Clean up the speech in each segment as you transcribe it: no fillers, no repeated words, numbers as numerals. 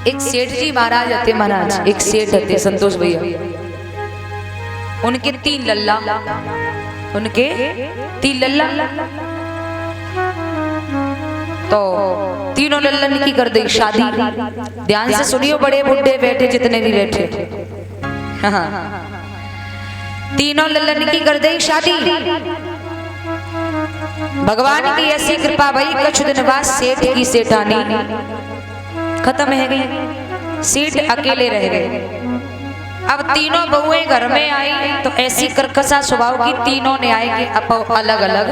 एक सेठ जी महाराज थे, महाराज एक सेठ थे संतोष भैया, उनके 3 लल्ला, उनके 3 लल्ला। तो तीनों लल्लन की कर दी शादी। ध्यान से सुनियो, बड़े बुढ़े बैठे जितने भी बैठे, तीनों लल्लन की कर दी शादी। भगवान की ऐसी कृपा भाई, कुछ दिन बाद सेठ की सेठानी खत्म है गई, सेठ अकेले रह गए। अब तीनों बहुएं घर में आई तो ऐसी कर्कशा स्वभाव की तीनों ने आए कि अब अलग अलग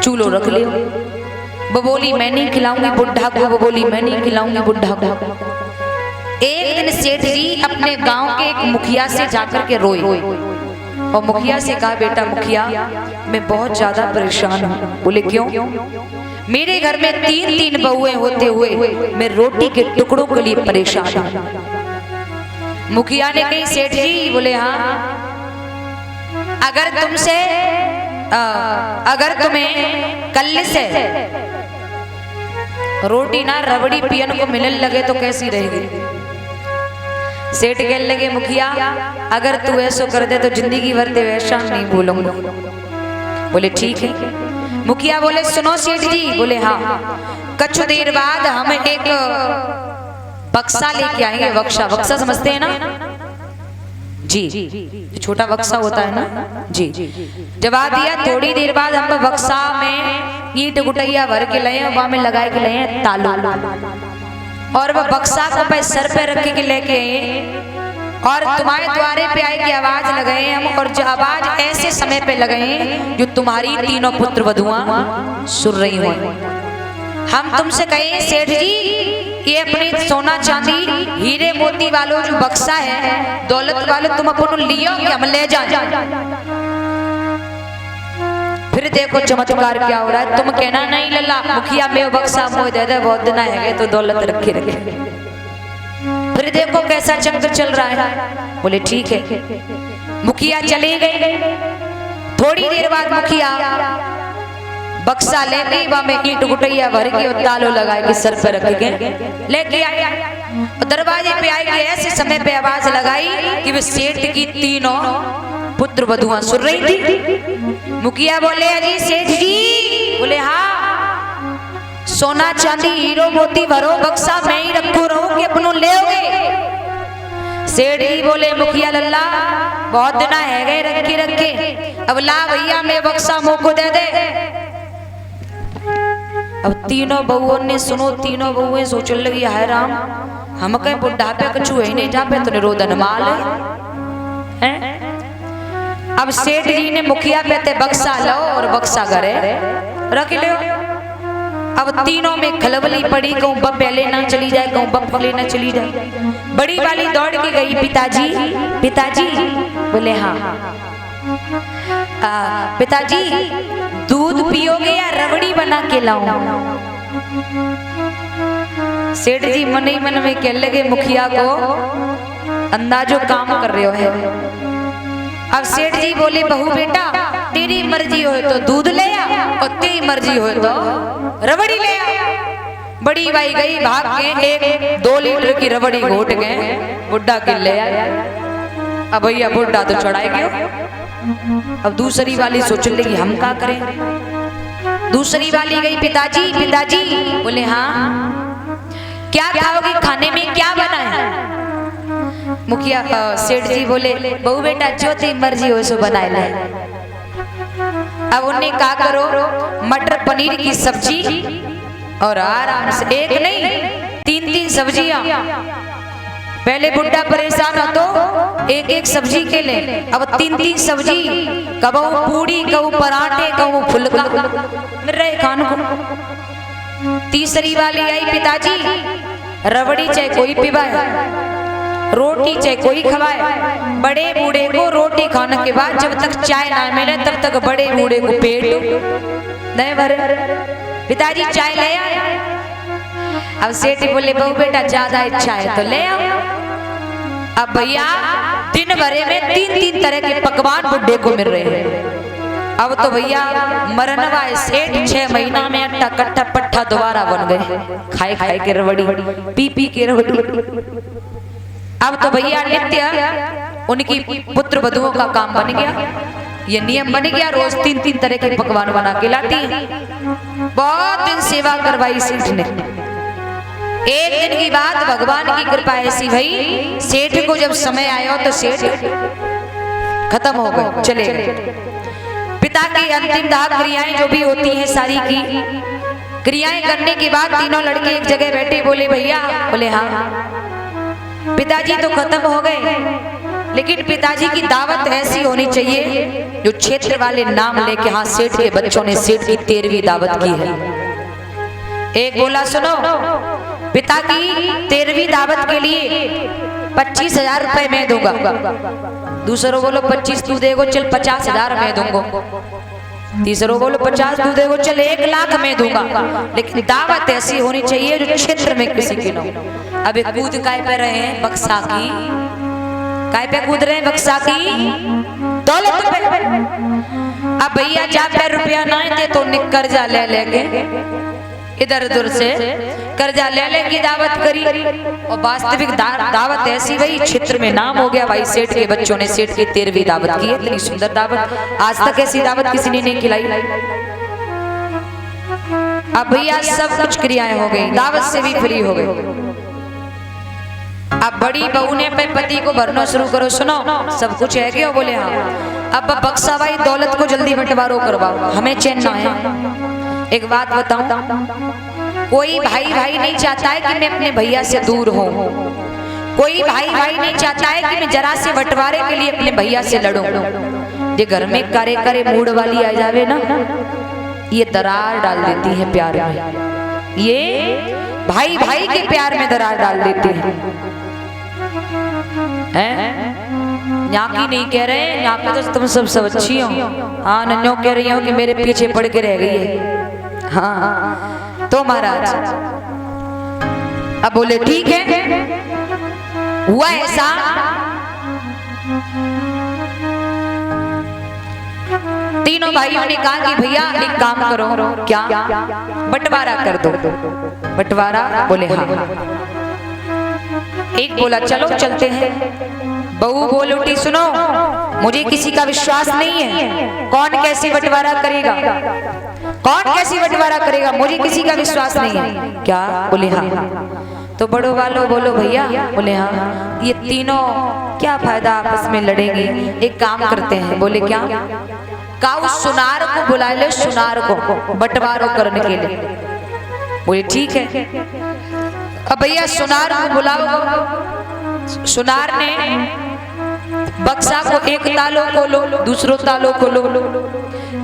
चूल्हो रख लियो। वो बोली मैं नहीं खिलाऊंगी बुढ़ा को, वो बोली मैं नहीं खिलाऊंगी बुढ़ा को। एक दिन सेठ जी अपने गांव के एक मुखिया से जाकर के रोए और मुखिया से कहा, बेटा मुखिया मैं बहुत ज्यादा परेशान हूँ। बोले क्यों? मेरे घर में 3 बहुएं होते हुए मैं रोटी के टुकड़ों के लिए परेशान हूँ। मुखिया ने कही सेठ जी, बोले हाँ, अगर तुम्हें कल से रोटी ना रबड़ी पियन को मिलने लगे तो कैसी रहेगी? सेठ कहने लगे मुखिया अगर तू ऐसा कर दे तो जिंदगी भर ते वैसा नहीं बोलूंगा। बोले ठीक है। मुखिया बोले सुनो सेठ जी। बोले हाँ। कुछ देर बाद हम एक बक्सा लेके आएंगे। बक्सा, बक्सा समझते हैं ना जी? छोटा बक्सा होता है ना जी। जवाब दिया। थोड़ी देर बाद हम बक्सा में ईंट गुटैया भर के लाए, वहां में लगा के लाए तालू, और वह बक्सा को पे सर पे रख के लेके आए और तुम्हारे द्वारे पे आए की आवाज लगाए हम, और जो आवाज ऐसे समय पे लगाए जो तुम्हारी तीनों पुत्र वधुआं सुन रही हो। हम तुमसे कहे सेठ जी ये अपने सोना चांदी हीरे मोती वालों जो बक्सा है, दौलत वाले तुम अपन लियो कि हम ले जाए? फिर देखो चमत्कार क्या हो रहा है। तुम कहना नहीं लल्ला मुखिया में बक्सा मोह दे दे, बहुत दिन है तो दौलत रखे रखे। फिर देखो कैसा चक्कर चल रहा है। बोले ठीक है। मुखिया चले गए। थोड़ी देर बाद मुखिया बक्सा लेके वहां में ईंट गुटैया भर के और तालो लगा के सर पे रख के लेके आया। दरवाजे पे आई कि ऐसे समय पे आवाज लगाई कि वे सेठ की तीनों पुत्र वधुआं सुन रही थी। मुखिया बोले अजी सेठ जी। बोले हाँ। सोना चांदी हीरो मोती भरो बक्सा मैं ही रखू रहूं कि अपनों लेओगे? सेठ जी बोले मुखिया लल्ला बहुत दिन है गए रखे रखे, अब ला भैया मैं बक्सा मुंह को दे दे। अब तीनों बहुओं ने सुनो, तीनों बहुएं सोचने लगी हाय राम हम कहीं बुढ़ापे कछु है नहीं जापे तो निरोधन माल है। अब सेठ जी ने मुखिया पे ते बक्सा लो और बक्सा घरे रख लो। अब तीनों में खलबली पड़ी, कहूँ बप लेना चली जाए, कहूँ बप लेना चली जाए। बड़ी वाली दौड़ के गई पिताजी पिताजी। बोले हाँ। पिताजी दूध पियोगे या रबड़ी बना के लाऊं? सेठ जी मन ही मन में कह लगे मुखिया को अंदाजो काम कर रहे हो है। अब सेठ जी बोले बहू बेटा तेरी मर्जी हो तो दूध ले आ और तेरी मर्जी हो तो रबड़ी ले आ। बड़ी बाई गई भाग के 1-2 लीटर की रबड़ी घोट गए, बुड्ढा के ले आया। अब भैया बुड्ढा तो चढ़ाए गयो। अब दूसरी वाली सोच लेगी हम क्या करें। दूसरी वाली गई पिताजी पिताजी। बोले हाँ। क्या खाओगे, खाने में क्या बना है? मुखिया सेठ जी बोले बहू बेटा जो तेरी मर्जी हो सो बना ले। अब उन्हें क्या करो, मटर पनीर की सब्जी और आराम से 1 नहीं 3 सब्जियां। पहले बुड्ढा परेशान हो तो 1 सब्जी के ले, अब 3 सब्जी, कबू पूड़ी कबू पराठे कबू फुलका मिल रहे खान को। तीसरी वाली आई पिताजी रबड़ी चाहे कोई पिवाए, रोटी चाहे कोई खवाए। बड़े बूढ़े को रोटी खाने के बाद जब तक चाय ना मिले तब तक बड़े बूढ़े को पेट नहीं भरे। पिताजी चाय ले आए। अब सेठ बोले बहू बेटा ज्यादा इच्छा है तो ले आओ। अब भैया दिन भरे में 3 तरह के पकवान बुड्ढे को मिल रहे हैं। अब तो भैया मरनवा सेठ 6 महीना में अट्ठा कट्ठा पट्ठा दोबारा बन गए, खाए खाए के रवड़ी, पी पी के रवड़ी। अब तो भैया नित्य उनकी पुत्र वधुओं का काम बन गया, ये नियम बन गया, रोज 3-3 तरह के पकवान बना के लाती है। बहुत दिन सेवा करवाई सेठ ने। एक दिन की बात, भगवान की कृपा ऐसी भई, सेठ को जब समय आया तो सेठ खत्म हो गए, चले गए। पिता की अंतिम दाह क्रियाएं जो भी होती हैं सारी की क्रियाएं करने के बाद तीनों लड़के एक जगह बैठे, बोले भैया, बोले हाँ पिताजी तो खत्म हो गए, लेकिन पिताजी की दावत ऐसी होनी चाहिए जो क्षेत्र वाले नाम लेके, हाँ सेठ के बच्चों ने सेठ की 13वीं दावत की है। एक बोला सुनो, पिता की 13वीं दावत के लिए 25,000 रुपए मैं दूंगा। दूसरों बोलो 25 तू देगो, चल 50,000 मैं दूंगा। तीसरों बोलो 50 तू देगो, चल 1 लाख मैं दूंगा, लेकिन दावत ऐसी होनी चाहिए जो क्षेत्र में किसी की न हो। अब कूद काय पे रहे हैं बक्सा की, काय पे कूद रहे हैं बक्सा की दौलत पे। अब भैया जा पे रुपया ना दे तो कर्जा ले लेंगे, इधर उधर से कर्जा ले लेंगे, दावत करी और वास्तविक दावत ऐसी भाई क्षेत्र में नाम हो गया भाई, सेठ के बच्चों ने सेठ की 13वीं दावत की है। इतनी सुंदर दावत, आज तक ऐसी दावत किसी ने नहीं खिलाई। अब भैया सब कुछ क्रियाएं हो गई, दावत से भी फ्री हो गई। अब बड़ी बहू ने अपने पति को भरना शुरू करो, सुनो सब कुछ है क्या? बोले हाँ। अब बक्सा भाई दौलत को जल्दी बंटवारो करवाओ, हमें चैन ना है। एक बात बताऊं, कोई भाई भाई नहीं चाहता है कि मैं अपने भैया से दूर हूं, कोई भाई भाई नहीं चाहता है कि मैं जरा से बंटवारे के लिए अपने भैया से लड़ूं। ये घर में करे करे मूड वाली आ जावे ना, ये दरार डाल देती है प्यार में, ये भाई भाई के प्यार में दरार डाल देती है। न्याकी नहीं कह रहे, न्याकी तो तुम सब अच्छी हो, हाँ नन्यो कह रही हो कि मेरे पीछे पड़ के रह गई है। हाँ तो महाराज अब बोले ठीक है, हुआ ऐसा तीनों भाइयों ने कहा कि भैया एक काम करो, क्या? बंटवारा कर दो। बंटवारा? बोले हाँ। एक बोला चलो चलते हैं। बहू बोल उठी सुनो, मुझे किसी का विश्वास नहीं है, कौन कैसे बंटवारा करेगा, कौन कैसे बंटवारा करेगा, मुझे किसी का विश्वास नहीं है। क्या? बोले हाँ। तो बड़ों वालों बोलो भैया, बोले हाँ। ये तीनों क्या फायदा आपस में लड़ेंगे, एक काम करते हैं। बोले क्या? काऊ सुनार को बुला ले, सुनार को बंटवारा करने के लिए। बोले ठीक है। अब भैया सुनार को बुलाओ। सुनार ने बक्सा को एक तालों खोलो, दूसरो तालों खोलो,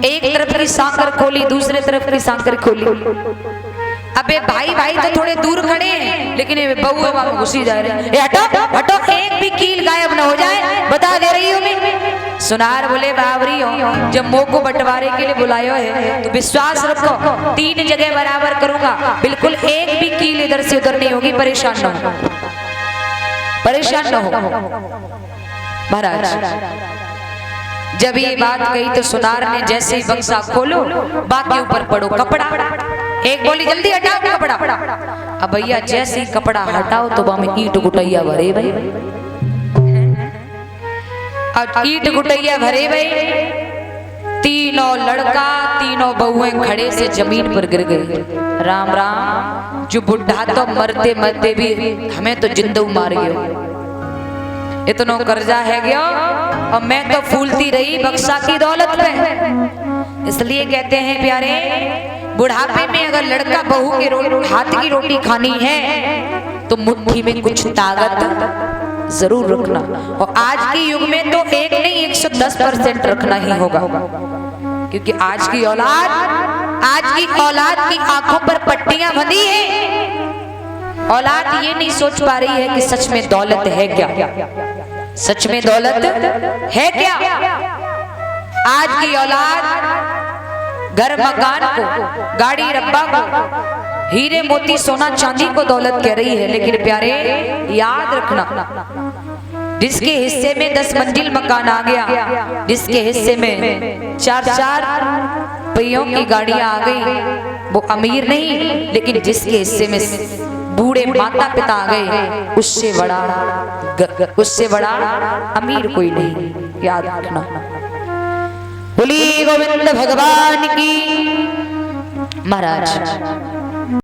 एक तरफ की सांकर खोली, दूसरे तरफ की सांकर खोली। अबे भाई भाई तो थोड़े दूर खड़े हैं, लेकिन बहू वहां घुसी जा रहे हैं। हटो हटो, एक भी कील गायब न हो जाए, बता दे रही हूँ मैं। सुनार बोले बावरी हो, जब मोह को बंटवारे के लिए बुलायो है तो विश्वास रखो 3 जगह बराबर करूंगा, बिल्कुल एक भी कील इधर से उधर नहीं होगी, परेशान न हो, परेशान न हो। महाराज जब ये बात कही तो सुनार ने जैसे ही बक्सा खोलो, बाकी ऊपर पड़ो कपड़ा। एक बोली जल्दी हटाओ कपड़ा। अब भैया जैसे ही कपड़ा हटाओ तो वहां में ईंट गुटैया भरे भाई, अब ईंट गुटैया भरे भाई, तीनों लड़का तीनों बहुएं खड़े से जमीन पर गिर गए। राम राम, जो बुढ़ा तो मरते मरते भी हमें तो जिंदू मार गयो, इतना कर्जा है गया और मैं तो फूलती रही बक्सा की दौलत पे। इसलिए कहते हैं प्यारे, बुढ़ापे में अगर लड़का बहू के हाथ की रोटी खानी है तो मुट्ठी में कुछ ताकत जरूर रखना, और आज के युग में तो एक नहीं 110% रखना ही होगा, क्योंकि आज की औलाद की आंखों पर पट्टियां बंधी है। औलाद ये नहीं सोच पा रही है कि सच में दौलत है क्या, सच में दौलत है क्या। आज की औलाद घर मकान को, गाड़ी रब्बा को, हीरे मोती सोना चांदी को दौलत कह रही है, लेकिन प्यारे याद रखना जिसके हिस्से में 10 मंजिल मकान आ गया, जिसके हिस्से में 4-4 पहियों की गाड़ियां आ गई, वो अमीर नहीं, लेकिन जिसके हिस्से में बूढ़े माता पिता आ गए, उससे बड़ा अमीर कोई नहीं। याद रखना। बोली गोविंद भगवान की। महाराज